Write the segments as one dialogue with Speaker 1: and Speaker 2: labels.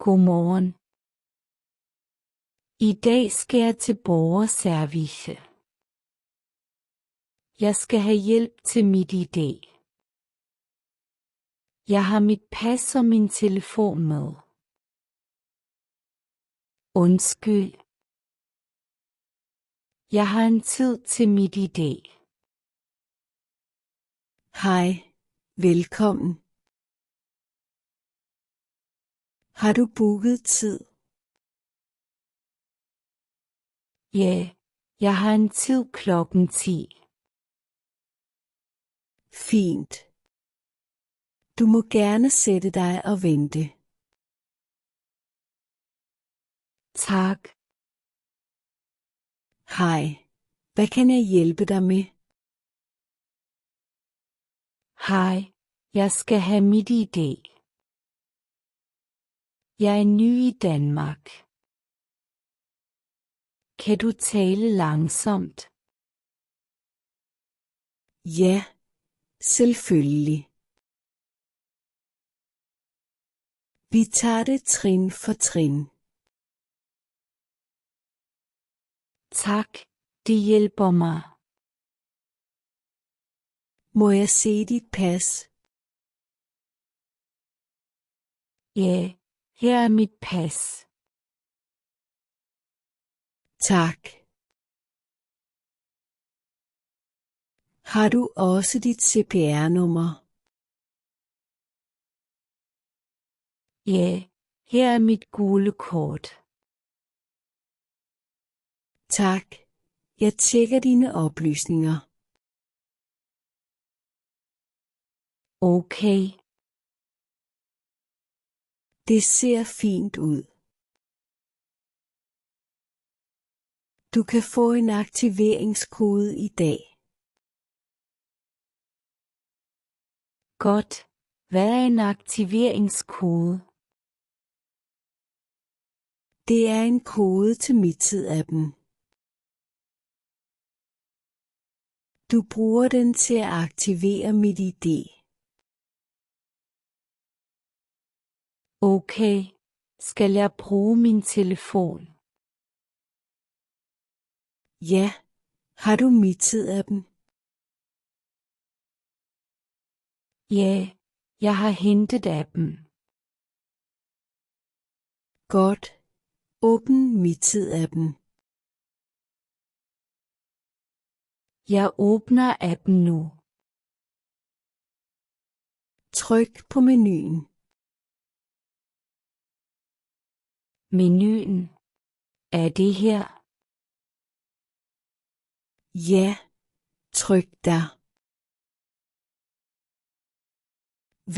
Speaker 1: Godmorgen. I dag skal jeg til borgerservice. Jeg skal have hjælp til mit ID. Jeg har mit pas og min telefon med. Undskyld. Jeg har en tid til mit ID.
Speaker 2: Hej, velkommen. Har du booket tid?
Speaker 1: Ja, jeg har en tid klokken 10.
Speaker 2: Fint. Du må gerne sætte dig og vente.
Speaker 1: Tak.
Speaker 2: Hej, hvad kan jeg hjælpe dig med?
Speaker 1: Hej, jeg skal have mit ID. Jeg er ny i Danmark. Kan du tale langsomt?
Speaker 2: Ja, selvfølgelig. Vi tager det trin for trin.
Speaker 1: Tak, det hjælper mig.
Speaker 2: Må jeg se dit pas?
Speaker 1: Ja, her er mit pas.
Speaker 2: Tak. Har du også dit CPR-nummer?
Speaker 1: Ja, her er mit gule kort.
Speaker 2: Tak. Jeg tjekker dine oplysninger.
Speaker 1: Okay.
Speaker 2: Det ser fint ud. Du kan få en aktiveringskode i dag.
Speaker 1: Godt. Hvad er en aktiveringskode?
Speaker 2: Det er en kode til MitTid-appen. Du bruger den til at aktivere MitID.
Speaker 1: Okay. Skal jeg bruge min telefon?
Speaker 2: Ja. Har du MitTid-appen?
Speaker 1: Ja, jeg har hentet appen.
Speaker 2: Godt. Åbn MitTid-appen.
Speaker 1: Jeg åbner appen nu.
Speaker 2: Tryk på menuen.
Speaker 1: Menuen. Er det her?
Speaker 2: Ja. Tryk der.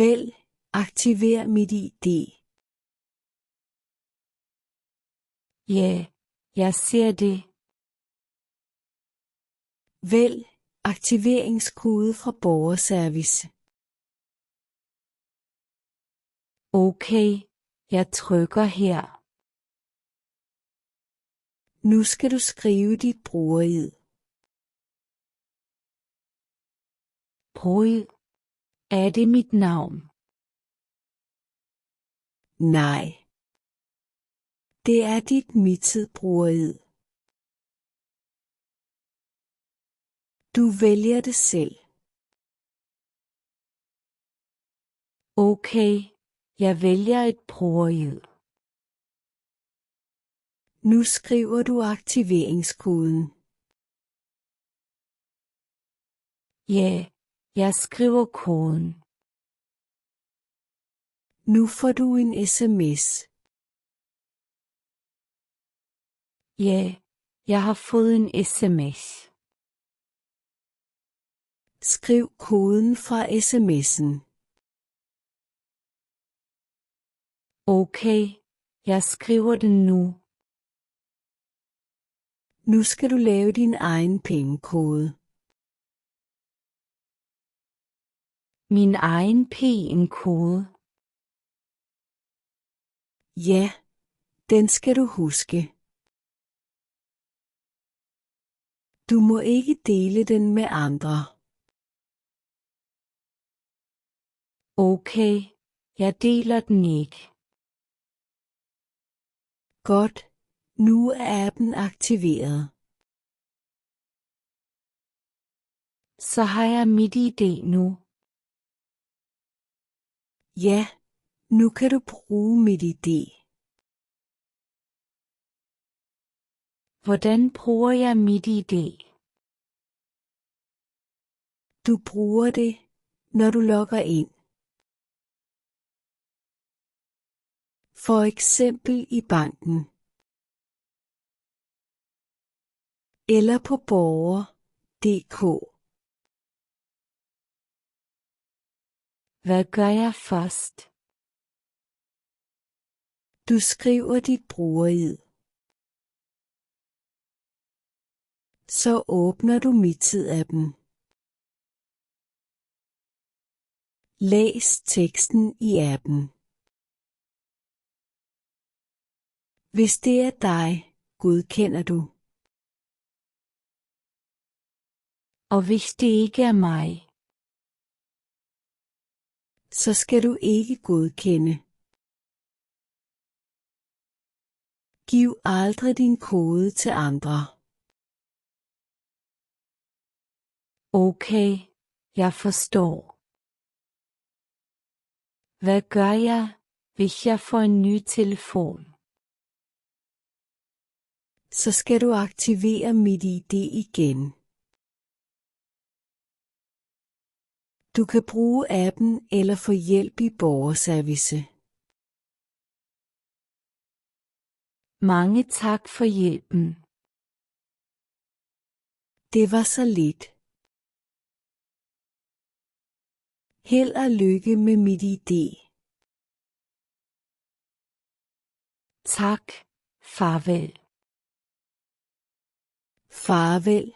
Speaker 2: Vælg Aktiver MitID.
Speaker 1: Ja, jeg ser det.
Speaker 2: Vælg aktiveringskode fra borgerservice.
Speaker 1: Okay, jeg trykker her.
Speaker 2: Nu skal du skrive dit bruger-id.
Speaker 1: Brud. Er det mit navn?
Speaker 2: Nej. Det er dit MitTid bruger-id. Du vælger det selv.
Speaker 1: Okay, jeg vælger et bruger-id.
Speaker 2: Nu skriver du aktiveringskoden.
Speaker 1: Ja, jeg skriver koden.
Speaker 2: Nu får du en sms.
Speaker 1: Ja, jeg har fået en sms.
Speaker 2: Skriv koden fra sms'en.
Speaker 1: Okay, jeg skriver den nu.
Speaker 2: Nu skal du lave din egen PIN-kode.
Speaker 1: Min egen PIN-kode.
Speaker 2: Ja, den skal du huske. Du må ikke dele den med andre.
Speaker 1: Okay, jeg deler den ikke.
Speaker 2: Godt. Nu er appen aktiveret.
Speaker 1: Så har jeg mit ID nu.
Speaker 2: Ja, nu kan du bruge mit ID.
Speaker 1: Hvordan bruger jeg mit ID?
Speaker 2: Du bruger det, når du logger ind. For eksempel i banken. Eller på borger.dk.
Speaker 1: Hvad gør jeg først?
Speaker 2: Du skriver dit bruger-id. Så åbner du Mitid-appen. Læs teksten i appen. Hvis det er dig, godkender du.
Speaker 1: Og hvis det ikke er mig,
Speaker 2: så skal du ikke godkende. Giv aldrig din kode til andre.
Speaker 1: Okay, jeg forstår. Hvad gør jeg, hvis jeg får en ny telefon?
Speaker 2: Så skal du aktivere mit ID igen. Du kan bruge appen eller få hjælp i borgerservice.
Speaker 1: Mange tak for hjælpen.
Speaker 2: Det var så lidt. Held og lykke med mit ID.
Speaker 1: Tak. Farvel.
Speaker 2: Farvel.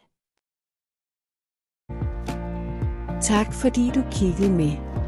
Speaker 2: Tak fordi du kiggede med.